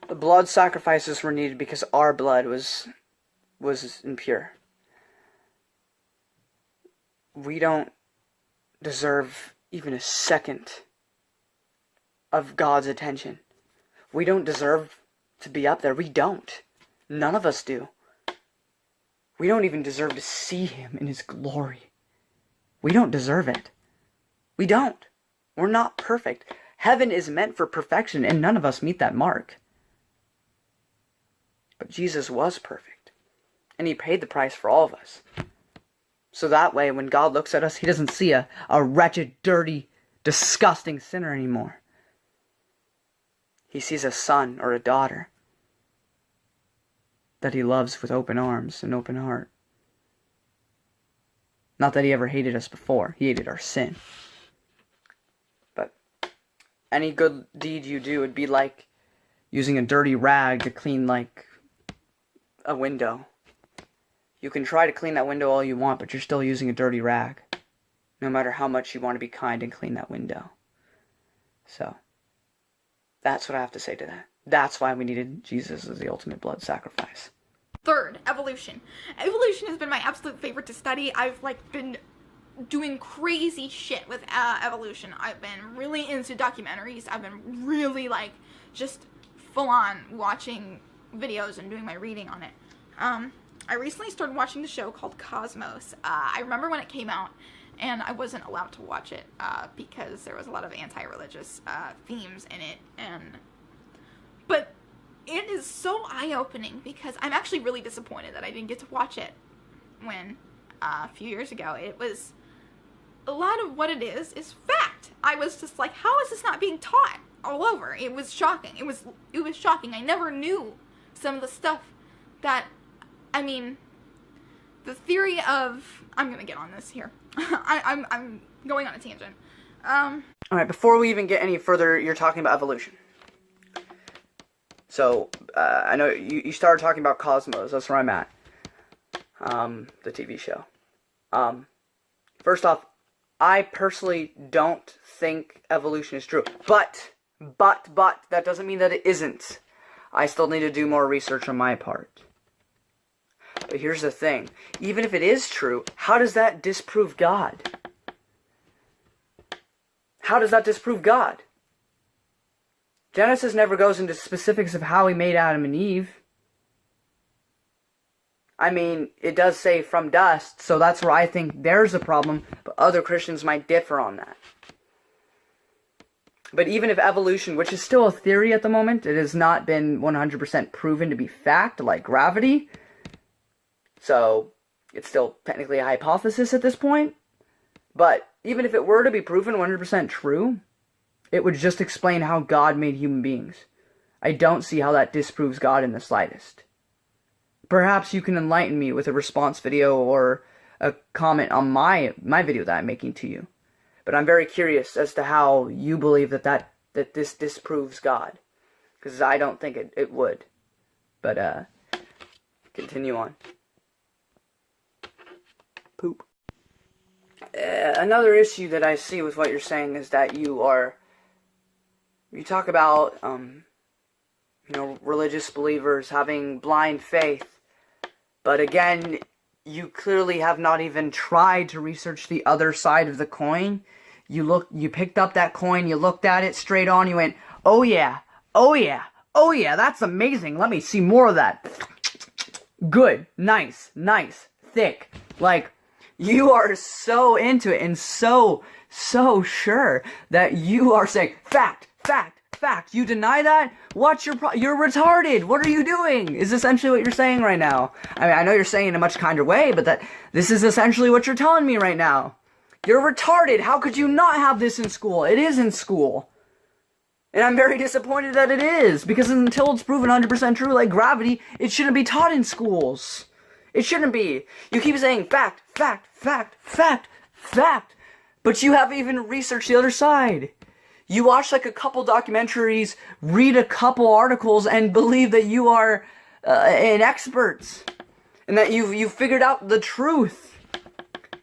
The blood sacrifices were needed because our blood was impure. We don't deserve even a second of God's attention. We don't deserve to be up there. We don't. None of us do. We don't even deserve to see Him in His glory. We don't deserve it. We don't. We're not perfect. Heaven is meant for perfection, and none of us meet that mark. But Jesus was perfect, and He paid the price for all of us. So that way, when God looks at us, He doesn't see a wretched, dirty, disgusting sinner anymore. He sees a son or a daughter that He loves with open arms and open heart. Not that He ever hated us before. He hated our sin. But any good deed you do would be like using a dirty rag to clean like a window. You can try to clean that window all you want, but you're still using a dirty rag. No matter how much you want to be kind and clean that window. So, that's what I have to say to that. That's why we needed Jesus as the ultimate blood sacrifice. Third, evolution. Evolution has been my absolute favorite to study. I've been doing crazy shit with evolution. I've been really into documentaries. I've been really just full on watching videos and doing my reading on it. I recently started watching the show called Cosmos. I remember when it came out, and I wasn't allowed to watch it because there was a lot of anti-religious themes in it. But it is so eye-opening because I'm actually really disappointed that I didn't get to watch it when a few years ago. It was a lot of what it is fact. I was just like, how is this not being taught all over? It was shocking. It was shocking. I never knew some of the stuff that, the theory of, I'm gonna get on this here. I'm going on a tangent. Alright, before we even get any further, you're talking about evolution. So, I know you started talking about Cosmos. That's where I'm at. The TV show. First off, I personally don't think evolution is true. But, that doesn't mean that it isn't. I still need to do more research on my part. But here's the thing. Even if it is true, how does that disprove God? How does that disprove God? Genesis never goes into specifics of how He made Adam and Eve. It does say from dust, so that's where I think there's a problem, but other Christians might differ on that. But even if evolution, which is still a theory at the moment, it has not been 100% proven to be fact, like gravity, so it's still technically a hypothesis at this point, but even if it were to be proven 100% true, it would just explain how God made human beings. I don't see how that disproves God in the slightest. Perhaps you can enlighten me with a response video or a comment on my video that I'm making to you. But I'm very curious as to how you believe that this disproves God. Because I don't think it would. But, continue on. Poop. Another issue that I see with what you're saying is that you talk about, religious believers having blind faith. But again, you clearly have not even tried to research the other side of the coin. You picked up that coin, you looked at it straight on, you went, oh yeah, that's amazing, let me see more of that. Good, nice, thick. You are so into it and so sure that you are saying, fact. You deny that? You're retarded. What are you doing? Is essentially what you're saying right now. I know you're saying it in a much kinder way, but this is essentially what you're telling me right now. You're retarded. How could you not have this in school? It is in school. And I'm very disappointed that it is, because until it's proven 100% true, like gravity, it shouldn't be taught in schools. It shouldn't be. You keep saying fact, but you haven't even researched the other side. You watch a couple documentaries, read a couple articles, and believe that you are an expert. And that you've figured out the truth.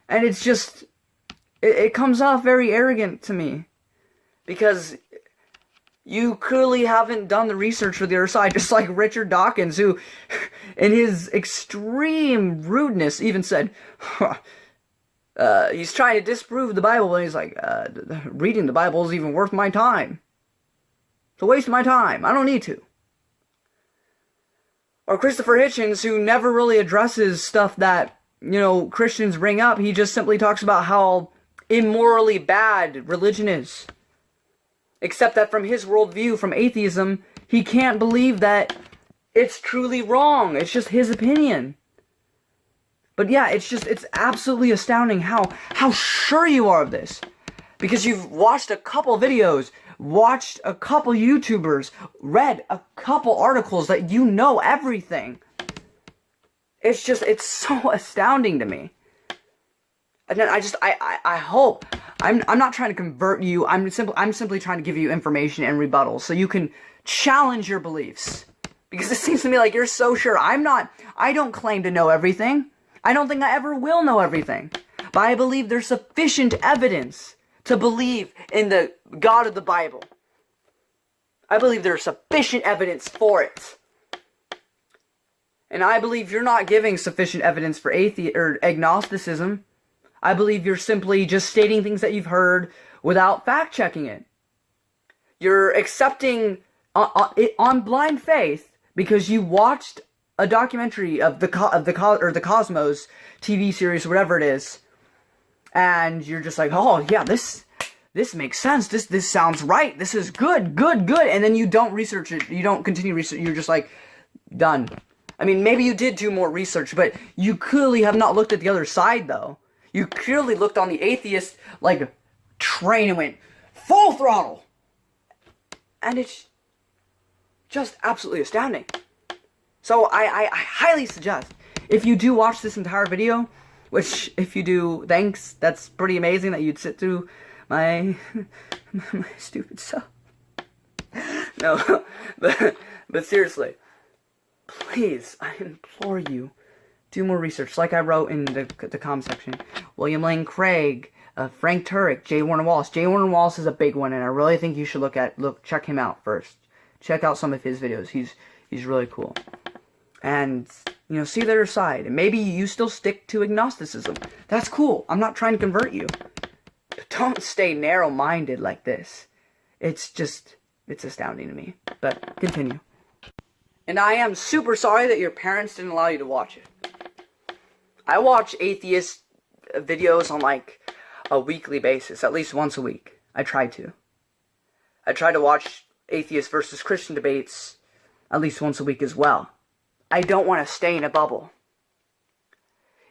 And it's just, it comes off very arrogant to me. Because You clearly haven't done the research for the other side, just like Richard Dawkins, who, in his extreme rudeness, even said, he's trying to disprove the Bible, and he's like, reading the Bible is even worth my time. It's a waste of my time. I don't need to. Or Christopher Hitchens, who never really addresses stuff that, Christians bring up. He just simply talks about how immorally bad religion is. Except that from his worldview, from atheism, he can't believe that it's truly wrong. It's just his opinion. But yeah, it's absolutely astounding how sure you are of this. Because you've watched a couple videos, watched a couple YouTubers, read a couple articles that you know everything. It's so astounding to me. And then I hope, I'm not trying to convert you, I'm simply trying to give you information and rebuttals so you can challenge your beliefs. Because it seems to me like you're so sure. I don't claim to know everything. I don't think I ever will know everything. But I believe there's sufficient evidence to believe in the God of the Bible. I believe there's sufficient evidence for it. And I believe you're not giving sufficient evidence for agnosticism. I believe you're simply just stating things that you've heard without fact-checking it. You're accepting on blind faith because you watched a documentary of the Cosmos TV series, whatever it is, and you're just like, oh yeah, this makes sense. This sounds right. This is good, and then you don't research it. You don't continue research. You're just like, done. I mean, maybe you did do more research, but you clearly have not looked at the other side, though. You clearly looked on the atheist, train and went full throttle. And it's just absolutely astounding. So I highly suggest, if you do watch this entire video, which if you do, thanks, that's pretty amazing that you'd sit through my stupid stuff. No, but seriously, please, I implore you, do more research, like I wrote in the comment section. William Lane Craig, Frank Turek, J. Warner Wallace. J. Warner Wallace is a big one, and I really think you should check him out first. Check out some of his videos. He's really cool. And, see the other side. And maybe you still stick to agnosticism. That's cool. I'm not trying to convert you. But don't stay narrow-minded like this. It's astounding to me. But, continue. And I am super sorry that your parents didn't allow you to watch it. I watch atheist videos on a weekly basis, at least once a week. I try to. I try to watch atheist versus Christian debates at least once a week as well. I don't want to stay in a bubble.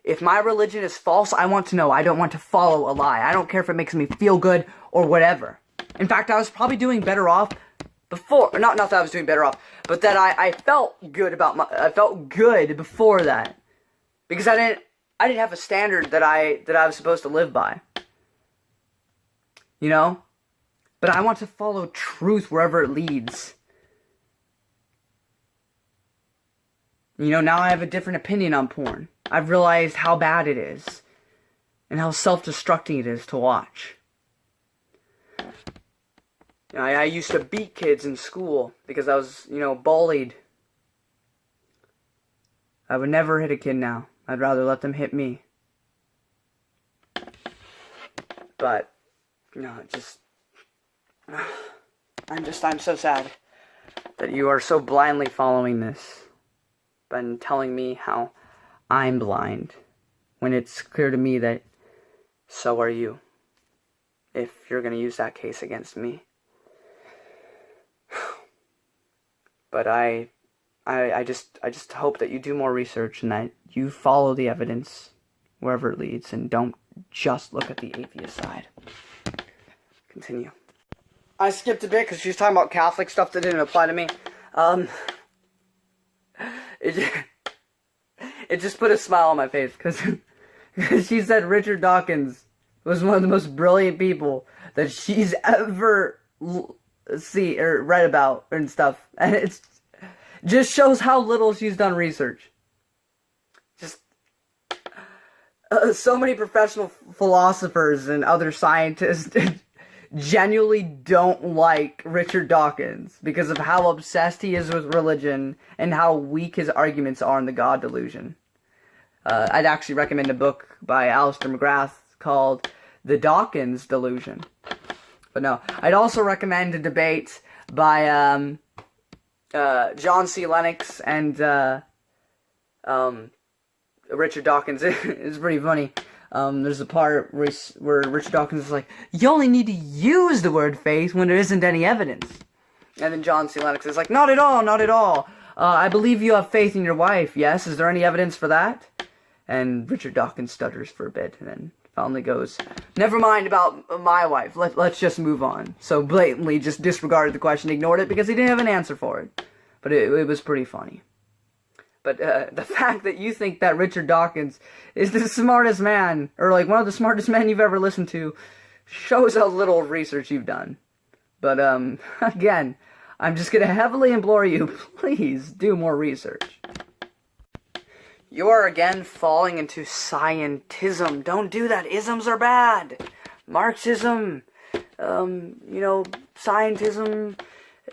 If my religion is false, I want to know. I don't want to follow a lie. I don't care if it makes me feel good or whatever. In fact, I was probably doing better off before. Not that I was doing better off, but that I felt good I felt good before that. Because I didn't have a standard that I was supposed to live by. But I want to follow truth wherever it leads. Now I have a different opinion on porn. I've realized how bad it is. And how self-destructing it is to watch. I used to beat kids in school because I was, bullied. I would never hit a kid now. I'd rather let them hit me. But, I'm so sad that you are so blindly following this and telling me how I'm blind when it's clear to me that so are you, if you're going to use that case against me. But I just hope that you do more research and that you follow the evidence wherever it leads and don't just look at the atheist side. Continue. I skipped a bit because she was talking about Catholic stuff that didn't apply to me. It just put a smile on my face because she said Richard Dawkins was one of the most brilliant people that she's ever read about and stuff, and it just shows how little she's done research. Just so many professional philosophers and other scientists genuinely don't like Richard Dawkins because of how obsessed he is with religion and how weak his arguments are in the God delusion. I'd actually recommend a book by Alistair McGrath called The Dawkins Delusion. But no, I'd also recommend a debate by John C. Lennox and Richard Dawkins. It's pretty funny. There's a part where Richard Dawkins is like, you only need to use the word faith when there isn't any evidence. And then John C. Lennox is like, not at all, not at all. I believe you have faith in your wife, yes? Is there any evidence for that? And Richard Dawkins stutters for a bit, and then finally goes, never mind about my wife, let's just move on. So blatantly just disregarded the question, ignored it, because he didn't have an answer for it. But it was pretty funny. But the fact that you think that Richard Dawkins is the smartest man, or like one of the smartest men you've ever listened to, shows how little research you've done. But again, I'm just going to heavily implore you, please do more research. You are again falling into scientism. Don't do that. Isms are bad. Marxism, scientism,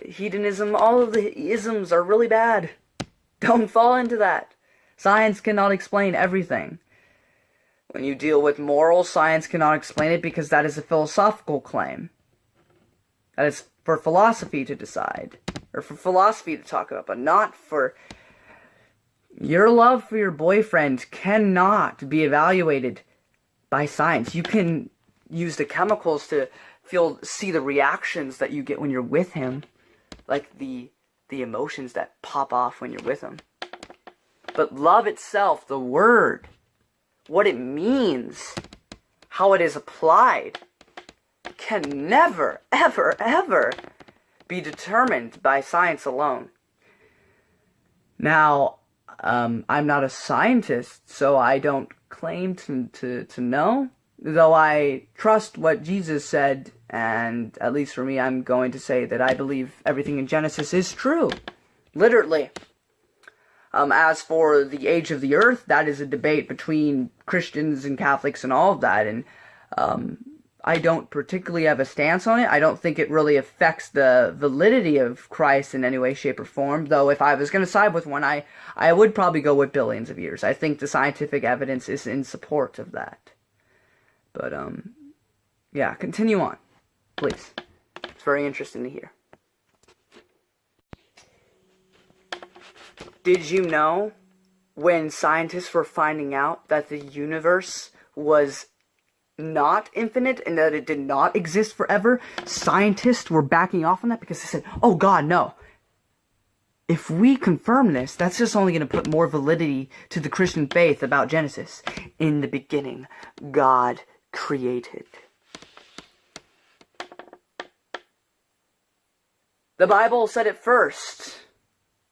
hedonism, all of the isms are really bad. Don't fall into that. Science cannot explain everything. When you deal with morals, science cannot explain it because that is a philosophical claim. That is for philosophy to decide, or for philosophy to talk about, but not for... Your love for your boyfriend cannot be evaluated by science. You can use the chemicals to see the reactions that you get when you're with him, like the emotions that pop off when you're with him. But love itself, the word, what it means, how it is applied, can never, ever, ever be determined by science alone. Now, I'm not a scientist, so I don't claim to know, though I trust what Jesus said, and at least for me, I'm going to say that I believe everything in Genesis is true. Literally. As for the age of the earth, that is a debate between Christians and Catholics and all of that, and I don't particularly have a stance on it. I don't think it really affects the validity of Christ in any way, shape, or form, though if I was going to side with one, I would probably go with billions of years. I think the scientific evidence is in support of that. But, yeah, continue on, please. It's very interesting to hear. Did you know when scientists were finding out that the universe was not infinite and that it did not exist forever, scientists were backing off on that because they said, oh God, no. If we confirm this, that's just only going to put more validity to the Christian faith about Genesis. In the beginning, God created. The Bible said it first,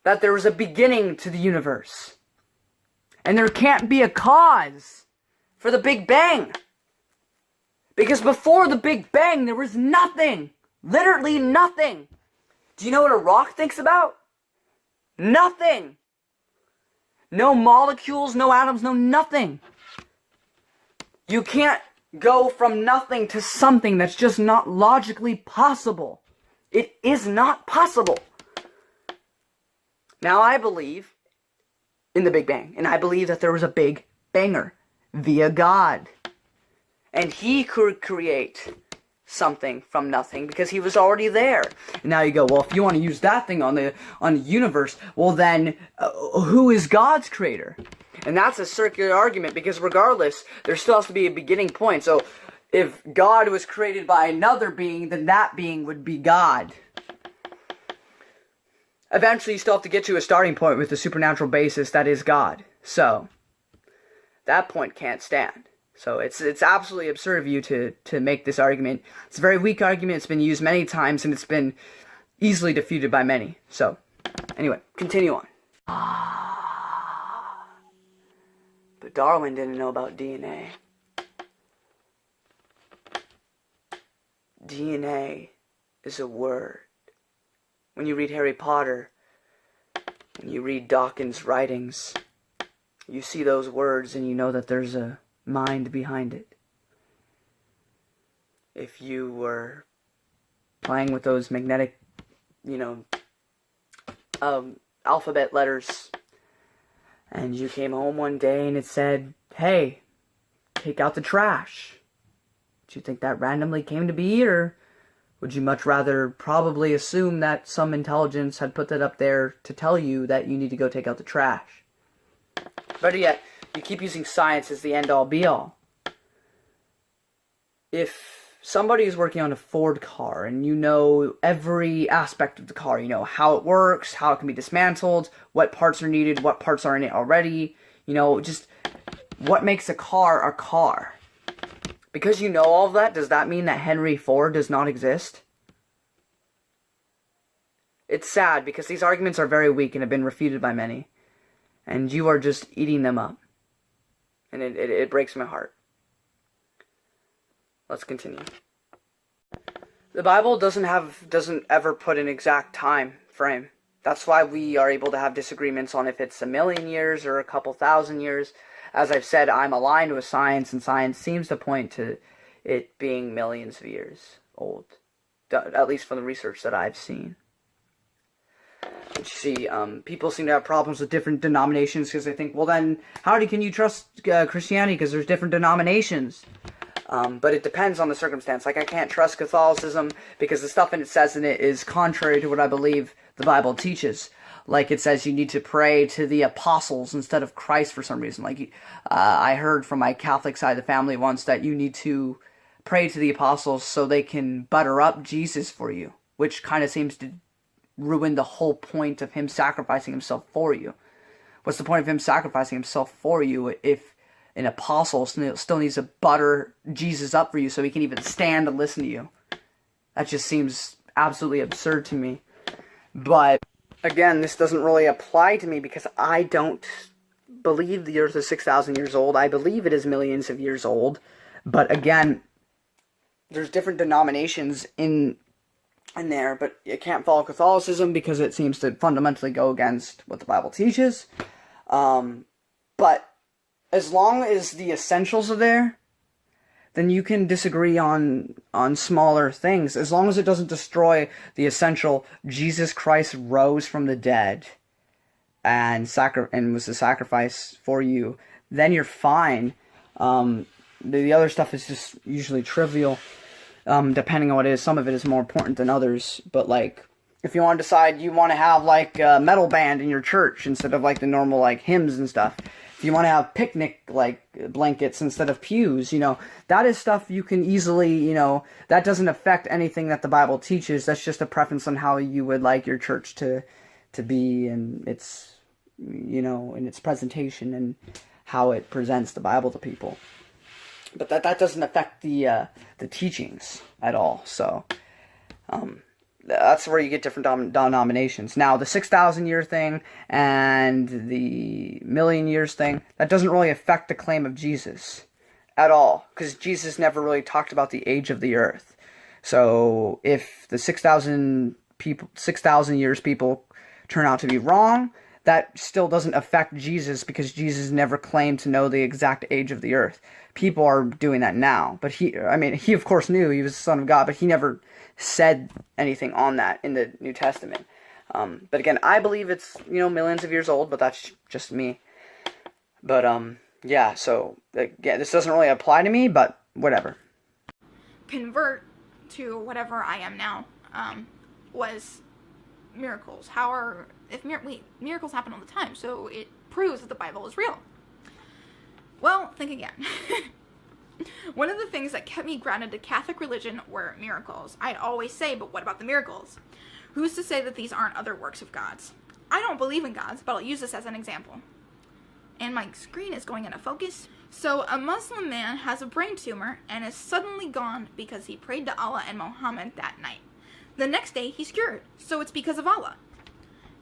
that there was a beginning to the universe. And there can't be a cause for the Big Bang. Because before the Big Bang, there was nothing. Literally nothing. Do you know what a rock thinks about? Nothing. No molecules, no atoms, no nothing. You can't go from nothing to something. That's just not logically possible. It is not possible. Now I believe in the Big Bang. And I believe that there was a Big Banger via God. And he could create something from nothing because he was already there. And now you go, well, if you want to use that thing on the universe, well then, who is God's creator? And that's a circular argument because regardless, there still has to be a beginning point. So if God was created by another being, then that being would be God. Eventually, you still have to get to a starting point with the supernatural basis that is God. So that point can't stand. So it's absolutely absurd of you to make this argument. It's a very weak argument. It's been used many times, and it's been easily defeated by many. So, anyway, continue on. But Darwin didn't know about DNA. DNA is a word. When you read Harry Potter, when you read Dawkins' writings, you see those words and you know that there's a mind behind it. If you were playing with those magnetic, alphabet letters. And you came home one day and it said, hey, take out the trash. Do you think that randomly came to be, or would you much rather probably assume that some intelligence had put that up there to tell you that you need to go take out the trash? Better yet, you keep using science as the end-all be-all. If somebody is working on a Ford car and you know every aspect of the car, you know how it works, how it can be dismantled, what parts are needed, what parts are in it already, just what makes a car a car. Because you know all of that, does that mean that Henry Ford does not exist? It's sad because these arguments are very weak and have been refuted by many. And you are just eating them up. And it breaks my heart. Let's continue. The Bible doesn't ever put an exact time frame. That's why we are able to have disagreements on if it's 1,000,000 years or a couple thousand years. As I've said, I'm aligned with science, and science seems to point to it being millions of years old. At least from the research that I've seen. But you see, people seem to have problems with different denominations because they think, well then, how can you trust Christianity because there's different denominations? But it depends on the circumstance. Like, I can't trust Catholicism because the stuff it says in it is contrary to what I believe the Bible teaches. Like, it says you need to pray to the apostles instead of Christ for some reason. Like, I heard from my Catholic side of the family once that you need to pray to the apostles so they can butter up Jesus for you, which kind of seems to ruin the whole point of him sacrificing himself for you. What's the point of him sacrificing himself for you if an apostle still needs to butter Jesus up for you so he can even stand and listen to you? That just seems absolutely absurd to me. But again, this doesn't really apply to me because I don't believe the earth is 6,000 years old. I believe it is millions of years old. But again, there's different denominations in there, but you can't follow Catholicism because it seems to fundamentally go against what the Bible teaches. But as long as the essentials are there, then you can disagree on smaller things. As long as it doesn't destroy the essential, Jesus Christ rose from the dead and was the sacrifice for you, then you're fine. The other stuff is just usually trivial, depending on what it is. Some of it is more important than others. But, like, if you want to decide you want to have, like, a metal band in your church instead of, like, the normal, like, hymns and stuff. If you want to have picnic, like, blankets instead of pews, that is stuff you can easily, that doesn't affect anything that the Bible teaches. That's just a preference on how you would like your church to be and its, in its presentation and how it presents the Bible to people. But that doesn't affect the teachings at all. So, that's where you get different denominations. Now, the 6,000 year thing and the 1,000,000 years thing, that doesn't really affect the claim of Jesus at all, because Jesus never really talked about the age of the earth. So, if the 6,000 years people turn out to be wrong, that still doesn't affect Jesus because Jesus never claimed to know the exact age of the earth. People are doing that now, but he of course knew he was the Son of God, but he never said anything on that in the New Testament. But again, I believe it's, millions of years old, but that's just me. But, yeah, so, again, this doesn't really apply to me, but whatever. Convert to whatever I am now, was miracles. Miracles happen all the time, so it proves that the Bible is real. Well, think again. One of the things that kept me grounded to Catholic religion were miracles. I'd always say, but what about the miracles? Who's to say that these aren't other works of God's? I don't believe in gods, but I'll use this as an example. And my screen is going into focus. So, a Muslim man has a brain tumor and is suddenly gone because he prayed to Allah and Muhammad that night. The next day, he's cured, so it's because of Allah.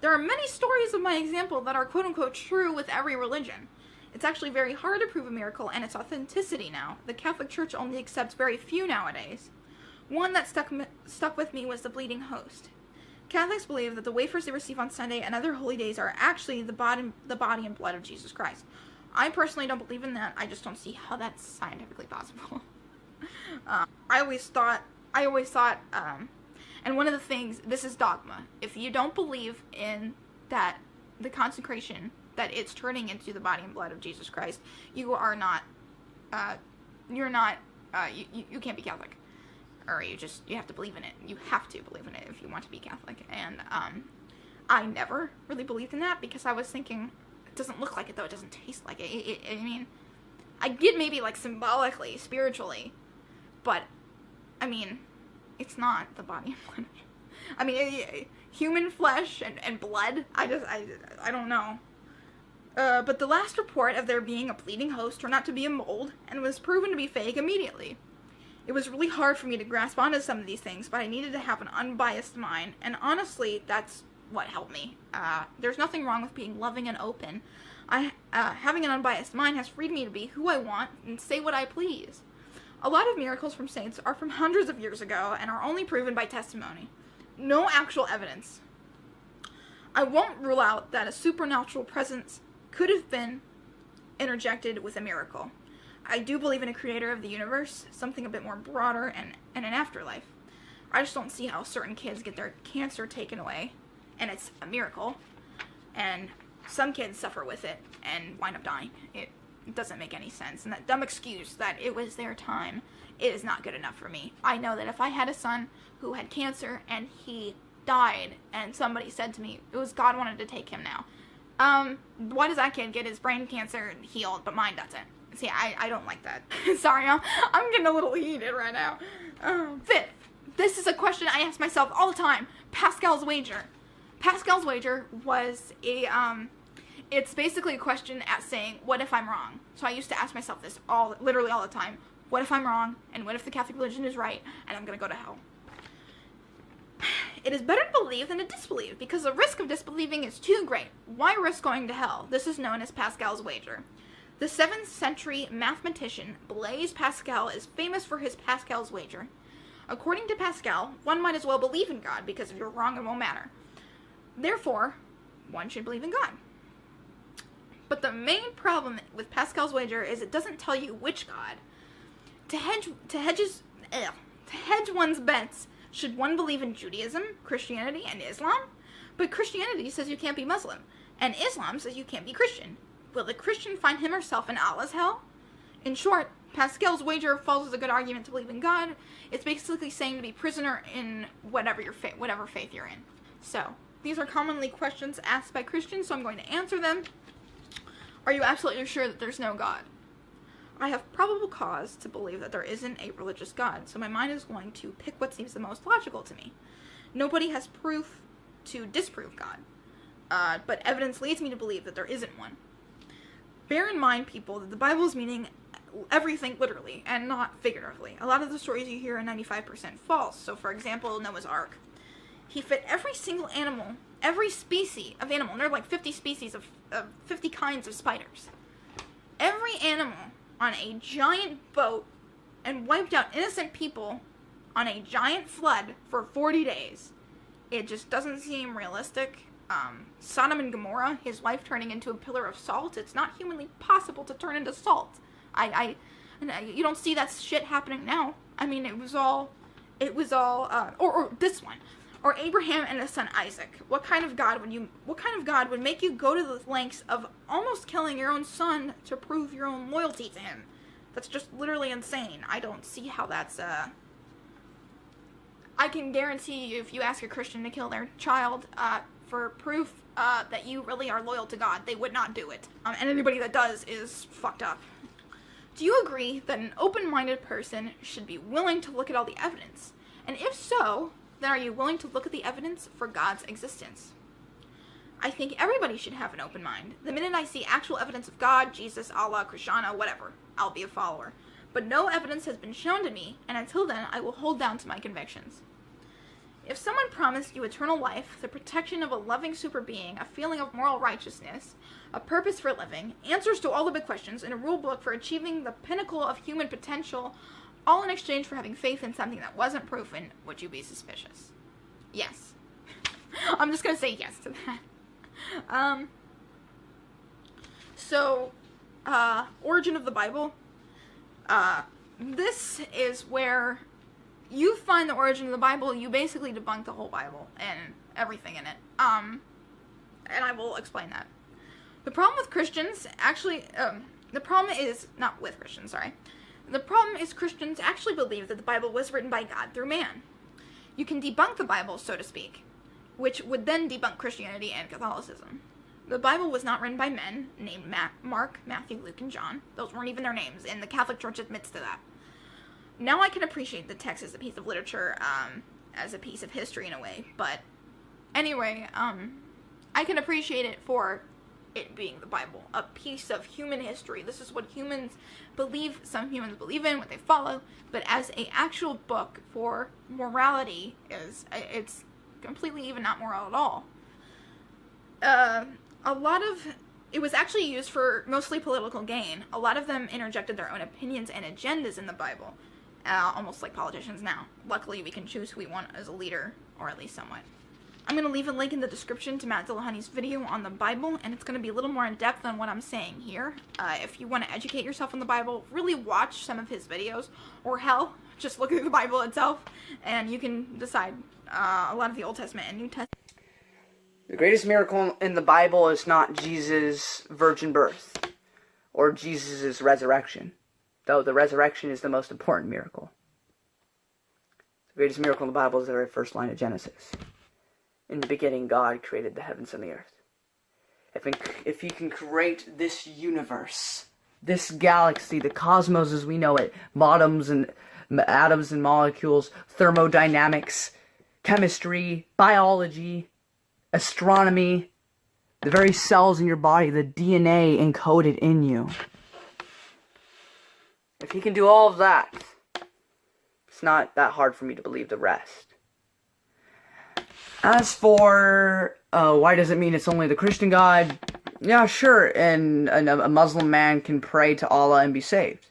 There are many stories of my example that are quote-unquote true with every religion. It's actually very hard to prove a miracle and its authenticity now. The Catholic Church only accepts very few nowadays. One that stuck with me was the bleeding host. Catholics believe that the wafers they receive on Sunday and other holy days are actually the body and blood of Jesus Christ. I personally don't believe in that. I just don't see how that's scientifically possible. I always thought, And one of the things, this is dogma. If you don't believe in that, the consecration, that it's turning into the body and blood of Jesus Christ, you are not, you can't be Catholic. Or you have to believe in it. You have to believe in it if you want to be Catholic. And, I never really believed in that because I was thinking, it doesn't look like it though, it doesn't taste like it. I mean, I get maybe like symbolically, spiritually, but, I mean, it's not the body and blood. I mean, human flesh and blood, I don't know. But the last report of there being a bleeding host turned out to be a mold and was proven to be fake immediately. It was really hard for me to grasp onto some of these things, but I needed to have an unbiased mind, and honestly, that's what helped me. There's nothing wrong with being loving and open. Having an unbiased mind has freed me to be who I want and say what I please. A lot of miracles from saints are from hundreds of years ago and are only proven by testimony. No actual evidence. I won't rule out that a supernatural presence could have been interjected with a miracle. I do believe in a creator of the universe, something a bit more broader, and an afterlife. I just don't see how certain kids get their cancer taken away, and it's a miracle, and some kids suffer with it and wind up dying. It doesn't make any sense, and that dumb excuse that it was their time, it is not good enough for me. I know that if I had a son who had cancer and he died, and somebody said to me, it was God wanted to take him now, why does that kid get his brain cancer healed, but mine doesn't? See, I don't like that. Sorry, I'm getting a little heated right now. Fifth, this is a question I ask myself all the time. Pascal's wager. Pascal's wager was it's basically a question at saying, what if I'm wrong? So I used to ask myself this literally all the time. What if I'm wrong? And what if the Catholic religion is right? And I'm gonna go to hell. It is better to believe than to disbelieve, because the risk of disbelieving is too great. Why risk going to hell? This is known as Pascal's wager. The 7th century mathematician Blaise Pascal is famous for his Pascal's wager. According to Pascal, one might as well believe in God, because if you're wrong, it won't matter. Therefore, one should believe in God. But the main problem with Pascal's wager is it doesn't tell you which God. To hedge one's bets, should one believe in Judaism, Christianity, and Islam? But Christianity says you can't be Muslim, and Islam says you can't be Christian. Will the Christian find him or herself in Allah's hell? In short, Pascal's wager follows a good argument to believe in God. It's basically saying to be prisoner in whatever faith you're in. So, these are commonly questions asked by Christians, so I'm going to answer them. Are you absolutely sure that there's no God? I have probable cause to believe that there isn't a religious God, so my mind is going to pick what seems the most logical to me. Nobody has proof to disprove God, but evidence leads me to believe that there isn't one. Bear in mind, people, that the Bible is meaning everything literally and not figuratively. A lot of the stories you hear are 95% false. So, for example, Noah's Ark. He fit every single animal, every species of animal, and there are like 50 species of 50 kinds of spiders. Every animal on a giant boat and wiped out innocent people on a giant flood for 40 days. It just doesn't seem realistic. Sodom and Gomorrah, his wife turning into a pillar of salt. It's not humanly possible to turn into salt. You don't see that shit happening now. I mean, it was all, or this one, or Abraham and his son Isaac. What kind of God would make you go to the lengths of almost killing your own son to prove your own loyalty to him? That's just literally insane. I don't see how that's, I can guarantee you if you ask a Christian to kill their child, for proof, that you really are loyal to God, they would not do it. And anybody that does is fucked up. Do you agree that an open-minded person should be willing to look at all the evidence? And if so, then are you willing to look at the evidence for God's existence? I think everybody should have an open mind. The minute I see actual evidence of God, Jesus, Allah, Krishna, whatever, I'll be a follower. But no evidence has been shown to me, and until then, I will hold down to my convictions. If someone promised you eternal life, the protection of a loving super being, a feeling of moral righteousness, a purpose for living, answers to all the big questions, and a rule book for achieving the pinnacle of human potential, all in exchange for having faith in something that wasn't proven, would you be suspicious? Yes. I'm just gonna say yes to that. Origin of the Bible. This is where you find the origin of the Bible, you basically debunk the whole Bible and everything in it. And I will explain that. The problem with Christians, actually, the problem is, not with Christians, sorry. The problem is Christians actually believe that the Bible was written by God through man. You can debunk the Bible, so to speak, which would then debunk Christianity and Catholicism. The Bible was not written by men named Mark, Matthew, Luke, and John. Those weren't even their names, and the Catholic Church admits to that. Now I can appreciate the text as a piece of literature, as a piece of history in a way, but anyway, I can appreciate it for it being the Bible, a piece of human history. This is what humans believe, some humans believe in, what they follow, but as a actual book for morality, it's completely even not moral at all. It was actually used for mostly political gain. A lot of them interjected their own opinions and agendas in the Bible, almost like politicians now. Luckily, we can choose who we want as a leader, or at least somewhat. I'm going to leave a link in the description to Matt Dillahunty's video on the Bible, and it's going to be a little more in-depth than what I'm saying here. If you want to educate yourself on the Bible, really watch some of his videos, or hell, just look at the Bible itself, and you can decide a lot of the Old Testament and New Testament. The greatest miracle in the Bible is not Jesus' virgin birth, or Jesus' resurrection, though the resurrection is the most important miracle. The greatest miracle in the Bible is the very first line of Genesis. In the beginning, God created the heavens and the earth. If he can create this universe, this galaxy, the cosmos as we know it, atoms and molecules, thermodynamics, chemistry, biology, astronomy, the very cells in your body, the DNA encoded in you. If he can do all of that, it's not that hard for me to believe the rest. As for, why does it mean it's only the Christian God? Yeah, sure, and a Muslim man can pray to Allah and be saved.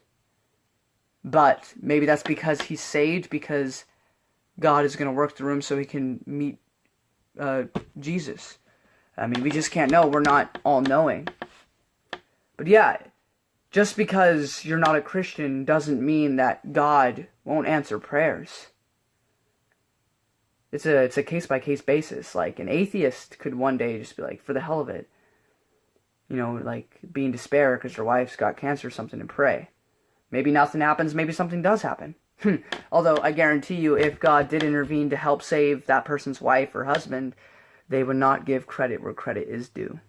But maybe that's because he's saved, because God is going to work through him so he can meet Jesus. I mean, we just can't know. We're not all-knowing. But yeah, just because you're not a Christian doesn't mean that God won't answer prayers. It's a case-by-case basis. Like, an atheist could one day just be like, for the hell of it, you know, like, be in despair because their wife's got cancer or something and pray. Maybe nothing happens, maybe something does happen. Although, I guarantee you, if God did intervene to help save that person's wife or husband, they would not give credit where credit is due.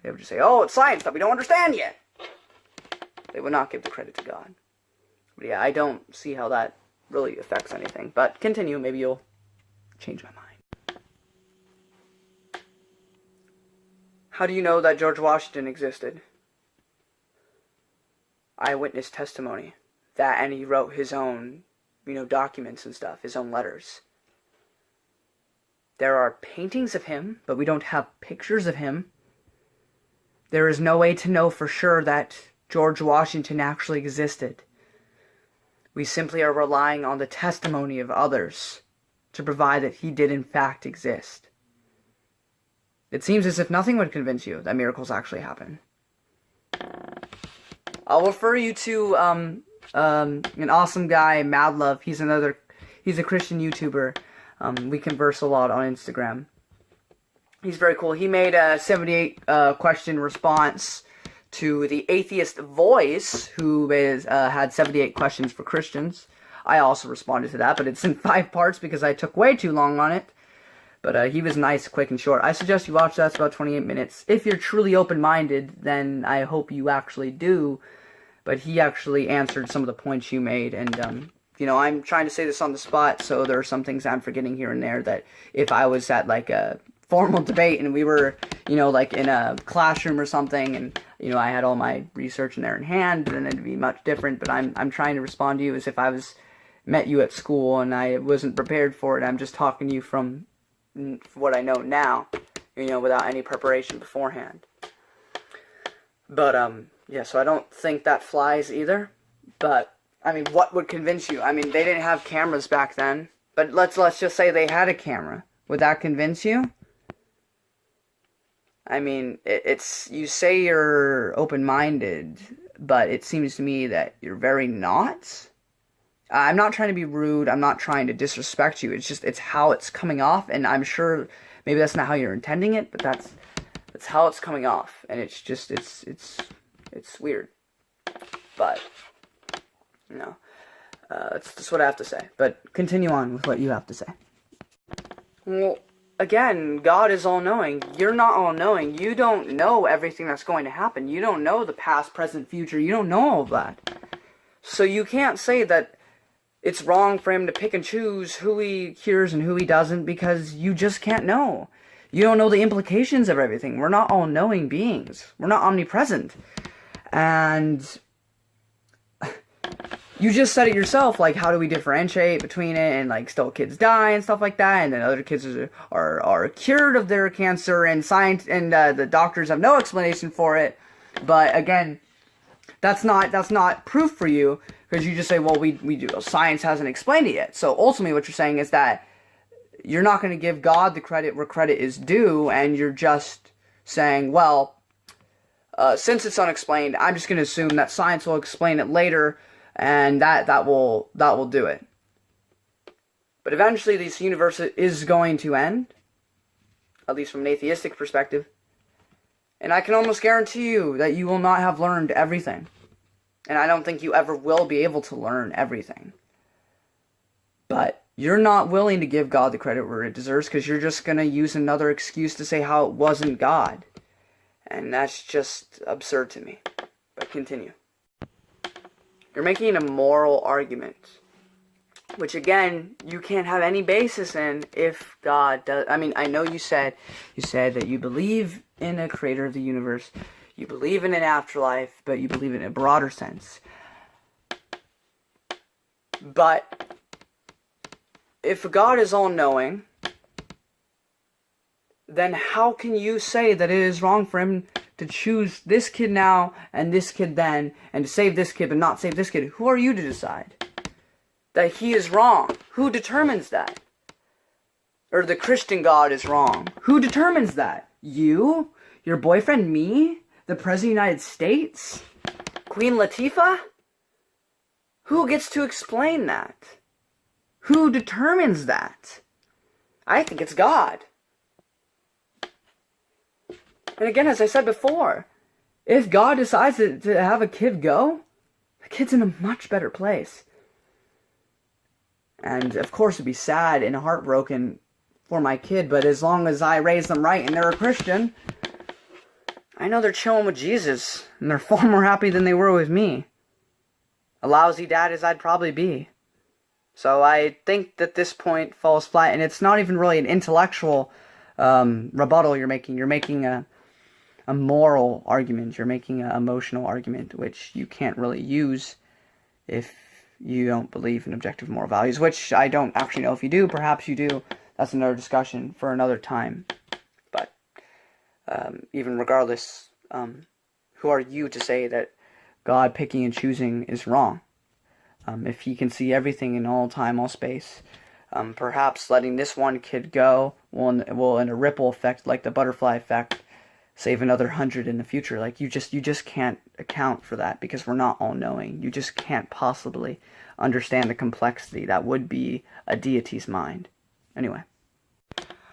They would just say, oh, it's science that we don't understand yet. They would not give the credit to God. But yeah, I don't see how that really affects anything. But continue, maybe you'll change my mind. How do you know that George Washington existed? Eyewitness testimony. That, and he wrote his own, documents and stuff, his own letters. There are paintings of him, but we don't have pictures of him. There is no way to know for sure that George Washington actually existed. We simply are relying on the testimony of others to provide that he did in fact exist. It seems as if nothing would convince you that miracles actually happen. I'll refer you to an awesome guy, Madlove. He's a Christian YouTuber. We converse a lot on Instagram. He's very cool. He made a 78 question response to the Atheist Voice, who had 78 questions for Christians. I also responded to that, but it's in 5 parts because I took way too long on it. But he was nice, quick, and short. I suggest you watch that. It's about 28 minutes. If you're truly open-minded, then I hope you actually do. But he actually answered some of the points you made. And, I'm trying to say this on the spot, so there are some things I'm forgetting here and there that if I was at, like, a formal debate and we were, like, in a classroom or something, and, I had all my research in there in hand, then it'd be much different. But I'm trying to respond to you as if I met you at school and I wasn't prepared for it. I'm just talking to you from what I know now, without any preparation beforehand. But, yeah, so I don't think that flies either. But, I mean, what would convince you? I mean, they didn't have cameras back then. But let's just say they had a camera. Would that convince you? I mean, you say you're open-minded, but it seems to me that you're very not. I'm not trying to be rude. I'm not trying to disrespect you. It's how it's coming off, and I'm sure maybe that's not how you're intending it, but that's how it's coming off, and it's weird. But that's what I have to say. But continue on with what you have to say. Well, again, God is all-knowing. You're not all-knowing. You don't know everything that's going to happen. You don't know the past, present, future. You don't know all of that. So you can't say that it's wrong for him to pick and choose who he cures and who he doesn't, because you just can't know. You don't know the implications of everything. We're not all-knowing beings. We're not omnipresent. And you just said it yourself, like, how do we differentiate between it, and, like, still kids die and stuff like that, and then other kids are cured of their cancer, and the doctors have no explanation for it. But again, that's not proof for you, because you just say, well, we do, science hasn't explained it yet. So ultimately what you're saying is that you're not going to give God the credit where credit is due, and you're just saying, well, since it's unexplained, I'm just going to assume that science will explain it later, and that will do it. But eventually this universe is going to end, at least from an atheistic perspective. And I can almost guarantee you that you will not have learned everything. And I don't think you ever will be able to learn everything. But you're not willing to give God the credit where it deserves, because you're just going to use another excuse to say how it wasn't God. And that's just absurd to me. But continue. You're making a moral argument, which again, you can't have any basis in if God does. I mean, I know you said that you believe in a creator of the universe, you believe in an afterlife, but you believe in a broader sense. But if God is all-knowing, then how can you say that it is wrong for him to choose this kid now and this kid then, and to save this kid but not save this kid? Who are you to decide that he is wrong? Who determines that? Or the Christian God is wrong? Who determines that? You? Your boyfriend? Me? The President of the United States? Queen Latifah? Who gets to explain that? Who determines that? I think it's God. And again, as I said before, if God decides to have a kid go, the kid's in a much better place. And of course it'd be sad and heartbroken for my kid, but as long as I raise them right and they're a Christian, I know they're chilling with Jesus, and they're far more happy than they were with me. A lousy dad as I'd probably be. So I think that this point falls flat, and it's not even really an intellectual rebuttal you're making. You're making a moral argument. You're making an emotional argument, which you can't really use if you don't believe in objective moral values, which I don't actually know if you do. Perhaps you do. That's another discussion for another time. But even regardless, who are you to say that God picking and choosing is wrong? If he can see everything in all time, all space, perhaps letting this one kid go will in a ripple effect, like the butterfly effect, save another 100 in the future. Like, you just can't account for that, because we're not all-knowing. You just can't possibly understand the complexity that would be a deity's mind. Anyway,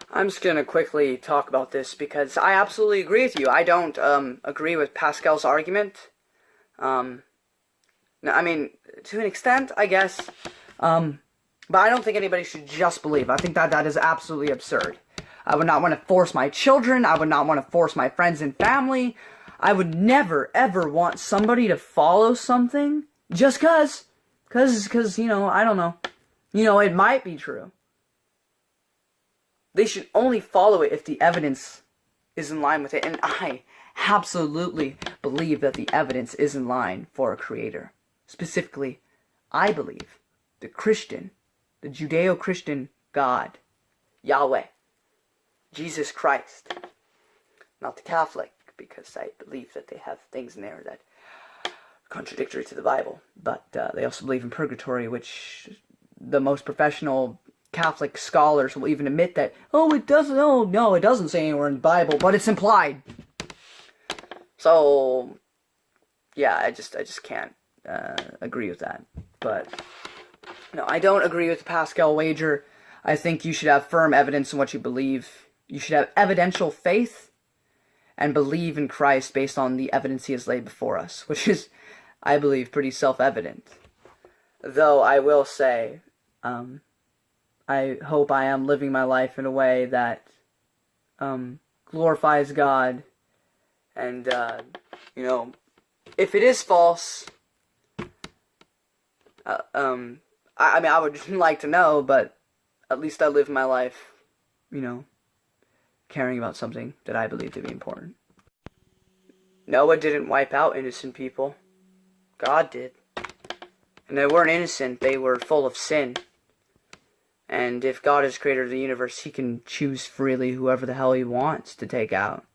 I'm just gonna quickly talk about this, because I absolutely agree with you. I don't agree with Pascal's argument. I mean, to an extent, I guess, but I don't think anybody should just believe. I think that is absolutely absurd. I would not want to force my children. I would not want to force my friends and family. I would never, ever want somebody to follow something just cause, you know, I don't know. You know, it might be true. They should only follow it if the evidence is in line with it. And I absolutely believe that the evidence is in line for a creator. Specifically, I believe the Judeo-Christian God, Yahweh, Jesus Christ, not the Catholic, because I believe that they have things in there that are contradictory to the Bible. But they also believe in purgatory, which the most professional Catholic scholars will even admit that, it doesn't say anywhere in the Bible, but it's implied. So, yeah, I just can't agree with that. But No, I don't agree with the Pascal wager. I think you should have firm evidence in what you believe. You should have evidential faith and believe in Christ based on the evidence he has laid before us, which is, I believe, pretty self-evident. Though I will say, I hope I am living my life in a way that glorifies God. And, if it is false, I would just like to know, but at least I live my life, caring about something that I believe to be important. Noah didn't wipe out innocent people. God did. And they weren't innocent, they were full of sin. And if God is creator of the universe, he can choose freely whoever the hell he wants to take out.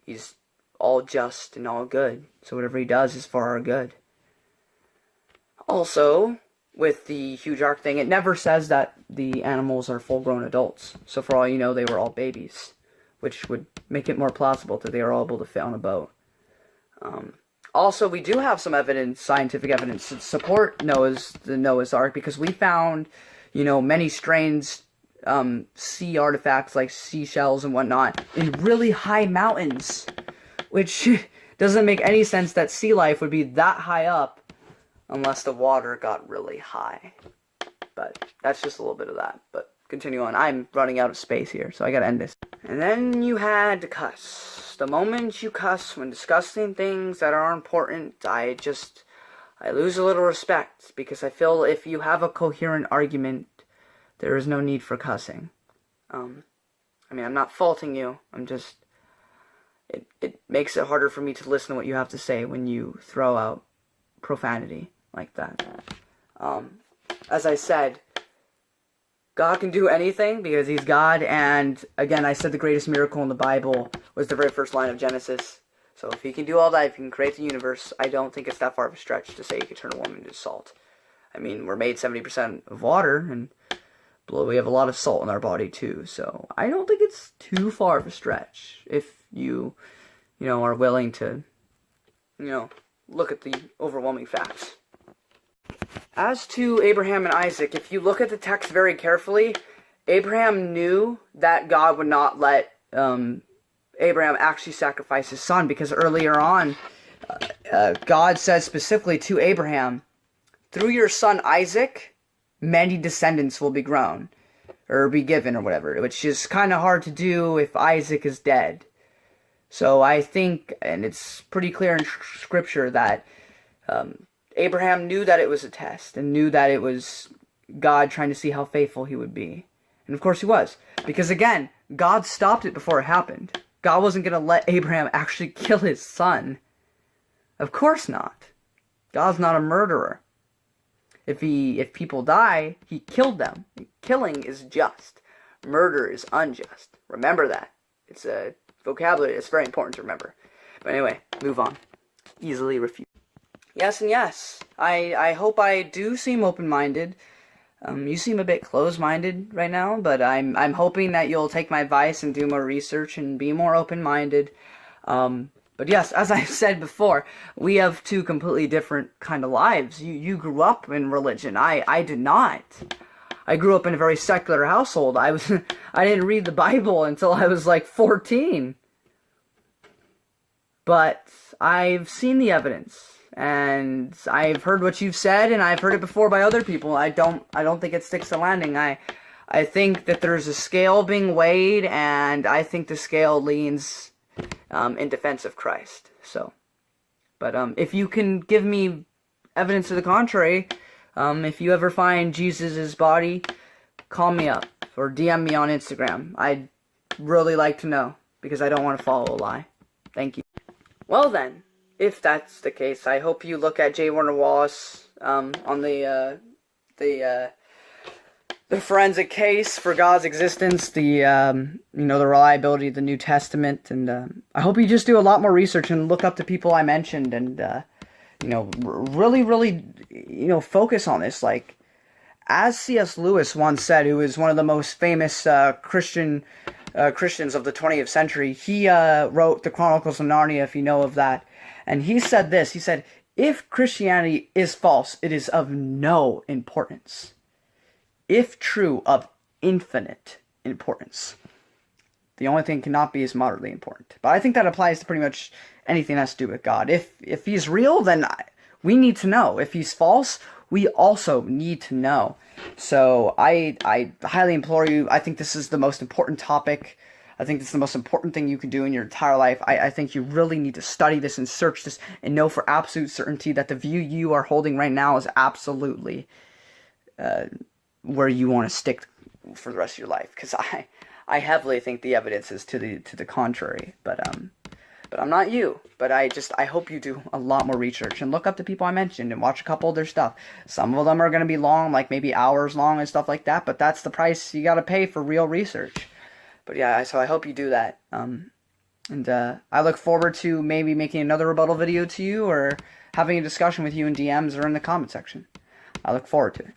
He's all just and all good, so whatever he does is for our good. Also, with the huge ark thing, it never says that the animals are full-grown adults. So for all you know, they were all babies, which would make it more plausible that they were all able to fit on a boat. Also, we do have some evidence, scientific evidence, to support the Noah's Ark, because we found, many strange sea artifacts like seashells and whatnot in really high mountains, which doesn't make any sense that sea life would be that high up unless the water got really high. But that's just a little bit of that. But continue on. I'm running out of space here, so I gotta end this. And then you had to cuss. The moment you cuss when discussing things that are important, I lose a little respect, because I feel if you have a coherent argument, there is no need for cussing. I'm not faulting you. It makes it harder for me to listen to what you have to say when you throw out profanity like that. As I said, God can do anything because he's God, and again, I said the greatest miracle in the Bible was the very first line of Genesis. So if he can do all that, if he can create the universe, I don't think it's that far of a stretch to say he could turn a woman into salt. We're made 70% of water, and we have a lot of salt in our body too, so I don't think it's too far of a stretch if you are willing to, look at the overwhelming facts. As to Abraham and Isaac, if you look at the text very carefully, Abraham knew that God would not let Abraham actually sacrifice his son, because earlier on, God says specifically to Abraham, through your son Isaac, many descendants will be grown, or be given, or whatever, which is kind of hard to do if Isaac is dead. So I think, and it's pretty clear in Scripture, that Abraham knew that it was a test, and knew that it was God trying to see how faithful he would be. And of course he was. Because again, God stopped it before it happened. God wasn't going to let Abraham actually kill his son. Of course not. God's not a murderer. If people die, he killed them. Killing is just. Murder is unjust. Remember that. It's a vocabulary. It's very important to remember. But anyway, move on. Easily refuted. Yes and yes. I hope I do seem open-minded. You seem a bit closed-minded right now, but I'm hoping that you'll take my advice and do more research and be more open-minded. But yes, as I said before, we have two completely different kind of lives. You grew up in religion. I did not. I grew up in a very secular household. I didn't read the Bible until I was like 14. But I've seen the evidence. And I've heard what you've said, and I've heard it before by other people. I don't think it sticks to landing. I think that there's a scale being weighed, and I think the scale leans in defense of Christ. So, but if you can give me evidence to the contrary, if you ever find Jesus' body, call me up or DM me on Instagram. I'd really like to know, because I don't want to follow a lie. Thank you. Well then. If that's the case, I hope you look at J. Warner Wallace on the forensic case for God's existence, the reliability of the New Testament, and I hope you just do a lot more research and look up the people I mentioned, and really focus on this. Like, as C.S. Lewis once said, who is one of the most famous Christians of the 20th century, he wrote the Chronicles of Narnia, if you know of that. And he said this, he said, If Christianity is false, it is of no importance. If true, of infinite importance. The only thing cannot be is moderately important. But I think that applies to pretty much anything that has to do with God. If he's real, then we need to know. If he's false, we also need to know. So I highly implore you. I think this is the most important topic. I think this is the most important thing you can do in your entire life. I think you really need to study this and search this and know for absolute certainty that the view you are holding right now is absolutely where you want to stick for the rest of your life. Because I heavily think the evidence is to the contrary. But I'm not you. But I hope you do a lot more research and look up the people I mentioned and watch a couple of their stuff. Some of them are going to be long, like maybe hours long and stuff like that. But that's the price you got to pay for real research. But yeah, so I hope you do that. And I look forward to maybe making another rebuttal video to you or having a discussion with you in DMs or in the comment section. I look forward to it.